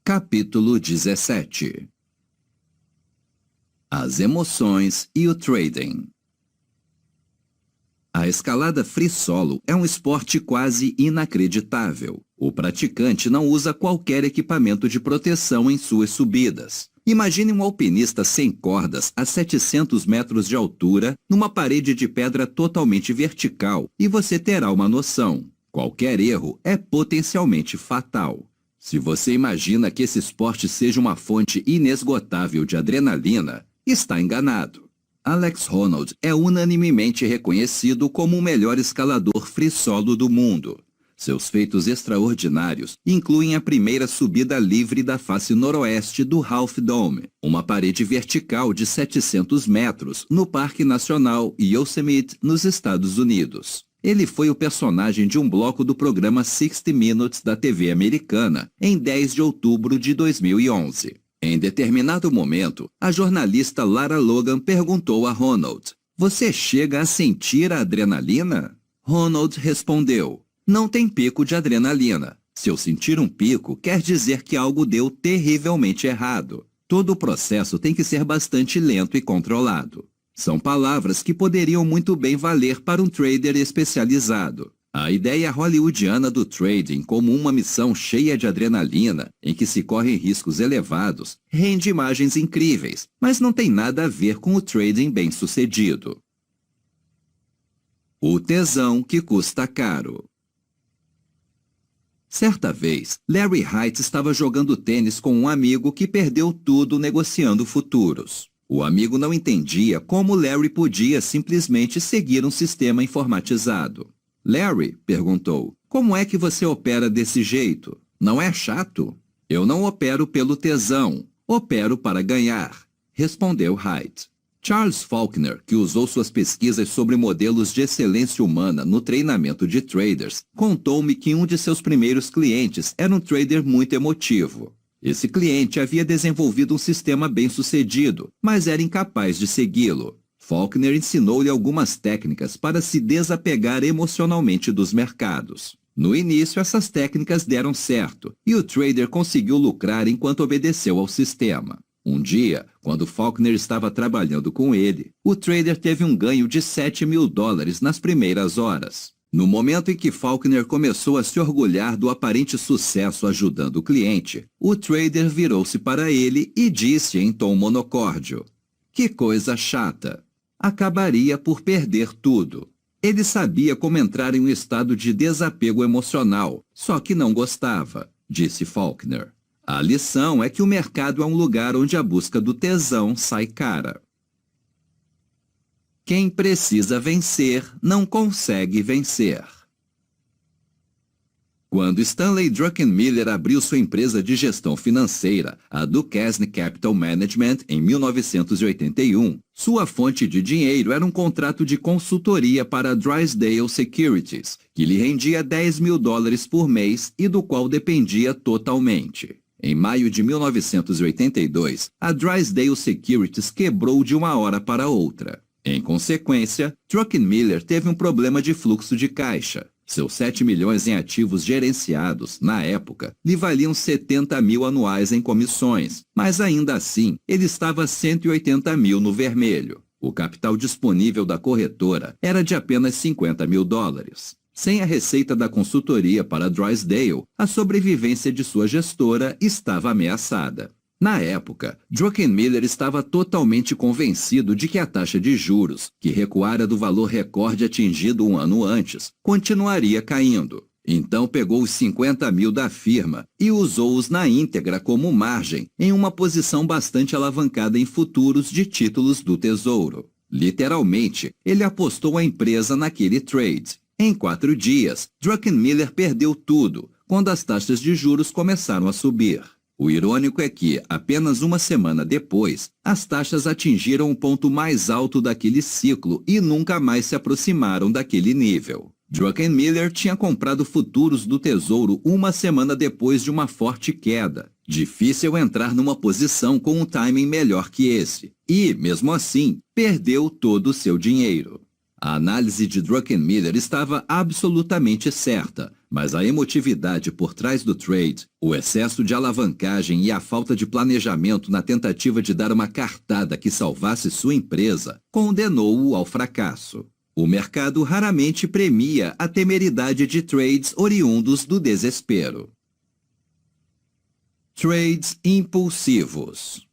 Capítulo 17. As emoções e o trading. A escalada free solo é um esporte quase inacreditável. O praticante não usa qualquer equipamento de proteção em suas subidas. Imagine um alpinista sem cordas a 700 metros de altura, numa parede de pedra totalmente vertical, e você terá uma noção. Qualquer erro é potencialmente fatal. Se você imagina que esse esporte seja uma fonte inesgotável de adrenalina, está enganado. Alex Honnold é unanimemente reconhecido como o melhor escalador free solo do mundo. Seus feitos extraordinários incluem a primeira subida livre da face noroeste do Half Dome, uma parede vertical de 700 metros no Parque Nacional Yosemite, nos Estados Unidos. Ele foi o personagem de um bloco do programa 60 Minutes da TV americana em 10 de outubro de 2011. Em determinado momento, a jornalista Lara Logan perguntou a Honnold: "Você chega a sentir a adrenalina?" Honnold respondeu: "Não tem pico de adrenalina. Se eu sentir um pico, quer dizer que algo deu terrivelmente errado. Todo o processo tem que ser bastante lento e controlado." São palavras que poderiam muito bem valer para um trader especializado. A ideia hollywoodiana do trading como uma missão cheia de adrenalina, em que se correm riscos elevados, rende imagens incríveis, mas não tem nada a ver com o trading bem-sucedido. O tesão que custa caro. Certa vez, Larry Hite estava jogando tênis com um amigo que perdeu tudo negociando futuros. O amigo não entendia como Larry podia simplesmente seguir um sistema informatizado. "Larry", perguntou, "como é que você opera desse jeito? Não é chato?" "Eu não opero pelo tesão, opero para ganhar", respondeu Hite. Charles Faulkner, que usou suas pesquisas sobre modelos de excelência humana no treinamento de traders, contou-me que um de seus primeiros clientes era um trader muito emotivo. Esse cliente havia desenvolvido um sistema bem-sucedido, mas era incapaz de segui-lo. Faulkner ensinou-lhe algumas técnicas para se desapegar emocionalmente dos mercados. No início, essas técnicas deram certo, e o trader conseguiu lucrar enquanto obedeceu ao sistema. Um dia, quando Faulkner estava trabalhando com ele, o trader teve um ganho de $7.000 nas primeiras horas. No momento em que Faulkner começou a se orgulhar do aparente sucesso ajudando o cliente, o trader virou-se para ele e disse em tom monocórdio: "Que coisa chata! Acabaria por perder tudo." Ele sabia como entrar em um estado de desapego emocional, só que não gostava, disse Faulkner. A lição é que o mercado é um lugar onde a busca do tesão sai cara. Quem precisa vencer não consegue vencer. Quando Stanley Druckenmiller abriu sua empresa de gestão financeira, a Duquesne Capital Management, em 1981, sua fonte de dinheiro era um contrato de consultoria para a Drysdale Securities, que lhe rendia $10.000 por mês e do qual dependia totalmente. Em maio de 1982, a Drysdale Securities quebrou de uma hora para outra. Em consequência, Druckenmiller teve um problema de fluxo de caixa. Seus 7 milhões em ativos gerenciados, na época, lhe valiam 70 mil anuais em comissões, mas ainda assim, ele estava 180 mil no vermelho. O capital disponível da corretora era de apenas $50.000. Sem a receita da consultoria para Drysdale, a sobrevivência de sua gestora estava ameaçada. Na época, Druckenmiller estava totalmente convencido de que a taxa de juros, que recuara do valor recorde atingido um ano antes, continuaria caindo. Então pegou os 50 mil da firma e usou-os na íntegra como margem em uma posição bastante alavancada em futuros de títulos do Tesouro. Literalmente, ele apostou a empresa naquele trade. Em 4 dias, Druckenmiller perdeu tudo, quando as taxas de juros começaram a subir. O irônico é que, apenas uma semana depois, as taxas atingiram o ponto mais alto daquele ciclo e nunca mais se aproximaram daquele nível. Druckenmiller tinha comprado futuros do Tesouro uma semana depois de uma forte queda. Difícil entrar numa posição com um timing melhor que esse. E, mesmo assim, perdeu todo o seu dinheiro. A análise de Druckenmiller estava absolutamente certa, mas a emotividade por trás do trade, o excesso de alavancagem e a falta de planejamento na tentativa de dar uma cartada que salvasse sua empresa condenou-o ao fracasso. O mercado raramente premia a temeridade de trades oriundos do desespero. Trades impulsivos.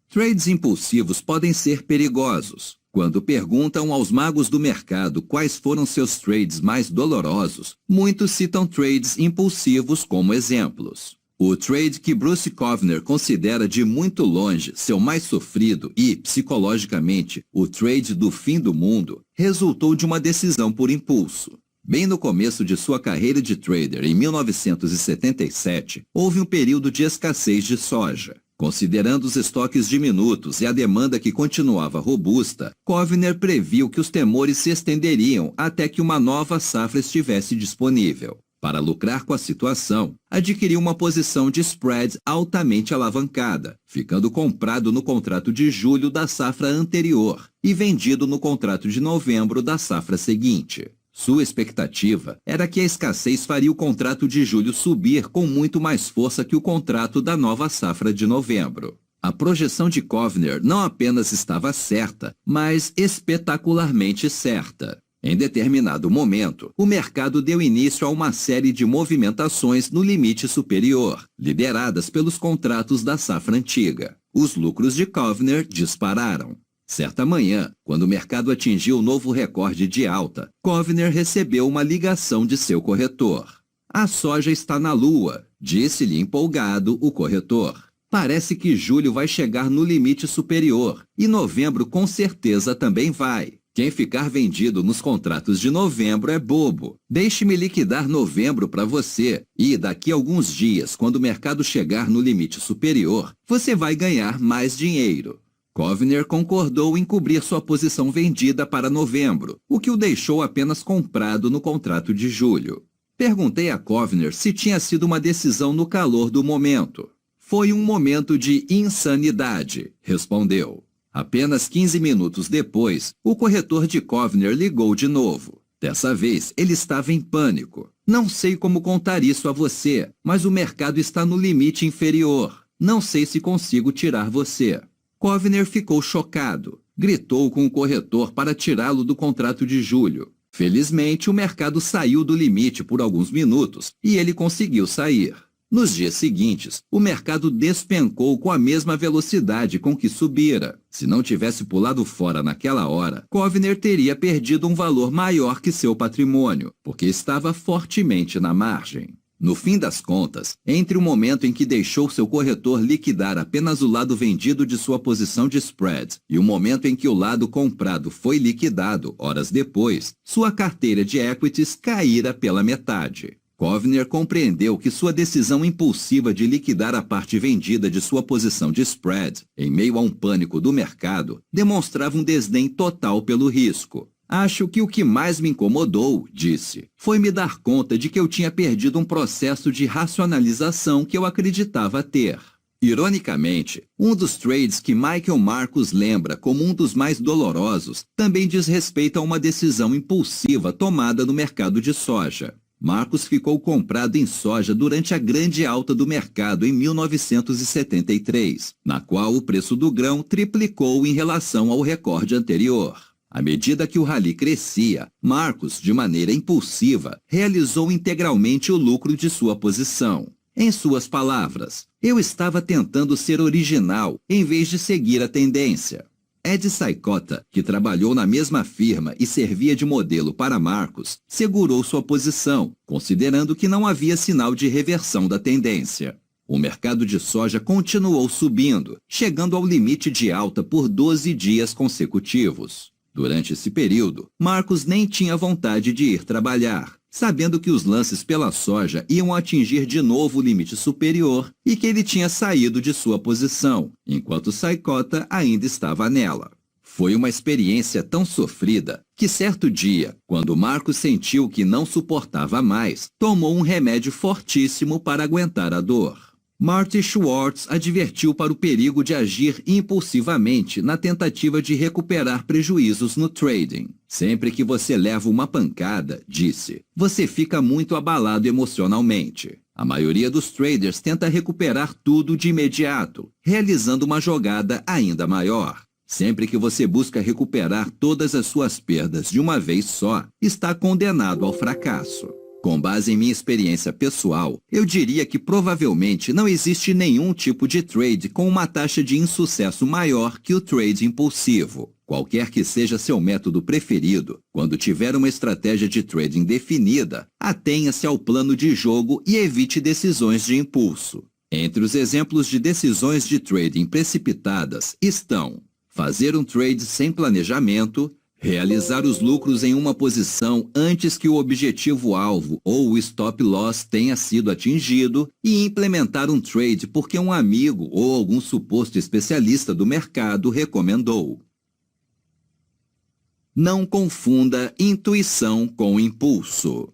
Trades impulsivos podem ser perigosos. Quando perguntam aos magos do mercado quais foram seus trades mais dolorosos, muitos citam trades impulsivos como exemplos. O trade que Bruce Kovner considera de muito longe seu mais sofrido e, psicologicamente, o trade do fim do mundo, resultou de uma decisão por impulso. Bem no começo de sua carreira de trader, em 1977, houve um período de escassez de soja. Considerando os estoques diminutos e a demanda que continuava robusta, Kovner previu que os temores se estenderiam até que uma nova safra estivesse disponível. Para lucrar com a situação, adquiriu uma posição de spread altamente alavancada, ficando comprado no contrato de julho da safra anterior e vendido no contrato de novembro da safra seguinte. Sua expectativa era que a escassez faria o contrato de julho subir com muito mais força que o contrato da nova safra de novembro. A projeção de Kovner não apenas estava certa, mas espetacularmente certa. Em determinado momento, o mercado deu início a uma série de movimentações no limite superior, lideradas pelos contratos da safra antiga. Os lucros de Kovner dispararam. Certa manhã, quando o mercado atingiu o novo recorde de alta, Kovner recebeu uma ligação de seu corretor. "A soja está na lua", disse-lhe empolgado o corretor. "Parece que julho vai chegar no limite superior e novembro com certeza também vai. Quem ficar vendido nos contratos de novembro é bobo. Deixe-me liquidar novembro para você e daqui a alguns dias, quando o mercado chegar no limite superior, você vai ganhar mais dinheiro." Kovner concordou em cobrir sua posição vendida para novembro, o que o deixou apenas comprado no contrato de julho. Perguntei a Kovner se tinha sido uma decisão no calor do momento. "Foi um momento de insanidade", respondeu. Apenas 15 minutos depois, o corretor de Kovner ligou de novo. Dessa vez, ele estava em pânico. "Não sei como contar isso a você, mas o mercado está no limite inferior. Não sei se consigo tirar você." Kovner ficou chocado. Gritou com o corretor para tirá-lo do contrato de julho. Felizmente, o mercado saiu do limite por alguns minutos e ele conseguiu sair. Nos dias seguintes, o mercado despencou com a mesma velocidade com que subira. Se não tivesse pulado fora naquela hora, Kovner teria perdido um valor maior que seu patrimônio, porque estava fortemente na margem. No fim das contas, entre o momento em que deixou seu corretor liquidar apenas o lado vendido de sua posição de spread e o momento em que o lado comprado foi liquidado, horas depois, sua carteira de equities caíra pela metade. Kovner compreendeu que sua decisão impulsiva de liquidar a parte vendida de sua posição de spread, em meio a um pânico do mercado, demonstrava um desdém total pelo risco. "Acho que o que mais me incomodou", disse, "foi me dar conta de que eu tinha perdido um processo de racionalização que eu acreditava ter." Ironicamente, um dos trades que Michael Marcus lembra como um dos mais dolorosos também diz respeito a uma decisão impulsiva tomada no mercado de soja. Marcus ficou comprado em soja durante a grande alta do mercado em 1973, na qual o preço do grão triplicou em relação ao recorde anterior. À medida que o rally crescia, Marcus, de maneira impulsiva, realizou integralmente o lucro de sua posição. Em suas palavras, "Eu estava tentando ser original em vez de seguir a tendência." Ed Saicota, que trabalhou na mesma firma e servia de modelo para Marcus, segurou sua posição, considerando que não havia sinal de reversão da tendência. O mercado de soja continuou subindo, chegando ao limite de alta por 12 dias consecutivos. Durante esse período, Marcus nem tinha vontade de ir trabalhar, sabendo que os lances pela soja iam atingir de novo o limite superior e que ele tinha saído de sua posição, enquanto Saicota ainda estava nela. Foi uma experiência tão sofrida que certo dia, quando Marcus sentiu que não suportava mais, tomou um remédio fortíssimo para aguentar a dor. Marty Schwartz advertiu para o perigo de agir impulsivamente na tentativa de recuperar prejuízos no trading. Sempre que você leva uma pancada, disse, você fica muito abalado emocionalmente. A maioria dos traders tenta recuperar tudo de imediato, realizando uma jogada ainda maior. Sempre que você busca recuperar todas as suas perdas de uma vez só, está condenado ao fracasso. Com base em minha experiência pessoal, eu diria que provavelmente não existe nenhum tipo de trade com uma taxa de insucesso maior que o trade impulsivo. Qualquer que seja seu método preferido, quando tiver uma estratégia de trading definida, atenha-se ao plano de jogo e evite decisões de impulso. Entre os exemplos de decisões de trading precipitadas estão fazer um trade sem planejamento, realizar os lucros em uma posição antes que o objetivo-alvo ou o stop-loss tenha sido atingido e implementar um trade porque um amigo ou algum suposto especialista do mercado recomendou. Não confunda intuição com impulso.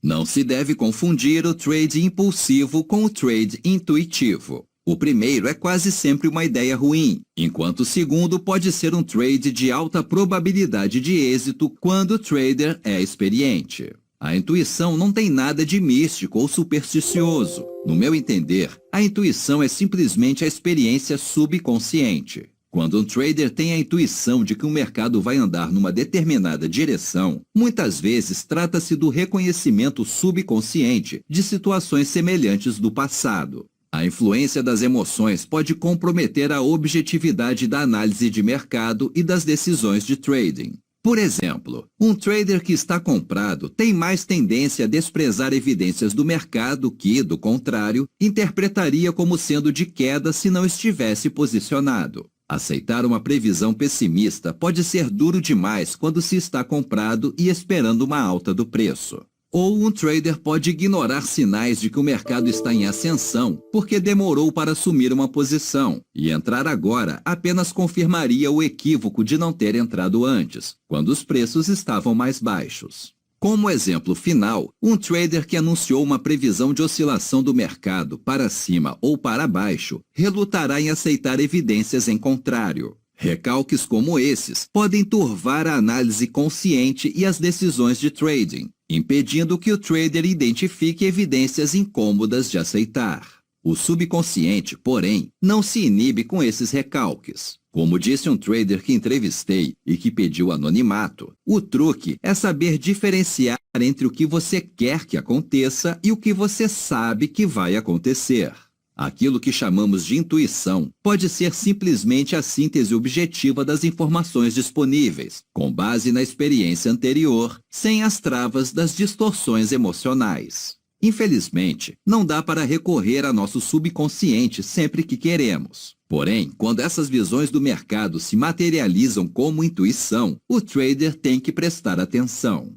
Não se deve confundir o trade impulsivo com o trade intuitivo. O primeiro é quase sempre uma ideia ruim, enquanto o segundo pode ser um trade de alta probabilidade de êxito quando o trader é experiente. A intuição não tem nada de místico ou supersticioso. No meu entender, a intuição é simplesmente a experiência subconsciente. Quando um trader tem a intuição de que o mercado vai andar numa determinada direção, muitas vezes trata-se do reconhecimento subconsciente de situações semelhantes do passado. A influência das emoções pode comprometer a objetividade da análise de mercado e das decisões de trading. Por exemplo, um trader que está comprado tem mais tendência a desprezar evidências do mercado que, do contrário, interpretaria como sendo de queda se não estivesse posicionado. Aceitar uma previsão pessimista pode ser duro demais quando se está comprado e esperando uma alta do preço. Ou um trader pode ignorar sinais de que o mercado está em ascensão porque demorou para assumir uma posição, e entrar agora apenas confirmaria o equívoco de não ter entrado antes, quando os preços estavam mais baixos. Como exemplo final, um trader que anunciou uma previsão de oscilação do mercado para cima ou para baixo relutará em aceitar evidências em contrário. Recalques como esses podem turvar a análise consciente e as decisões de trading, impedindo que o trader identifique evidências incômodas de aceitar. O subconsciente, porém, não se inibe com esses recalques. Como disse um trader que entrevistei e que pediu anonimato, o truque é saber diferenciar entre o que você quer que aconteça e o que você sabe que vai acontecer. Aquilo que chamamos de intuição pode ser simplesmente a síntese objetiva das informações disponíveis, com base na experiência anterior, sem as travas das distorções emocionais. Infelizmente, não dá para recorrer a nosso subconsciente sempre que queremos. Porém, quando essas visões do mercado se materializam como intuição, o trader tem que prestar atenção.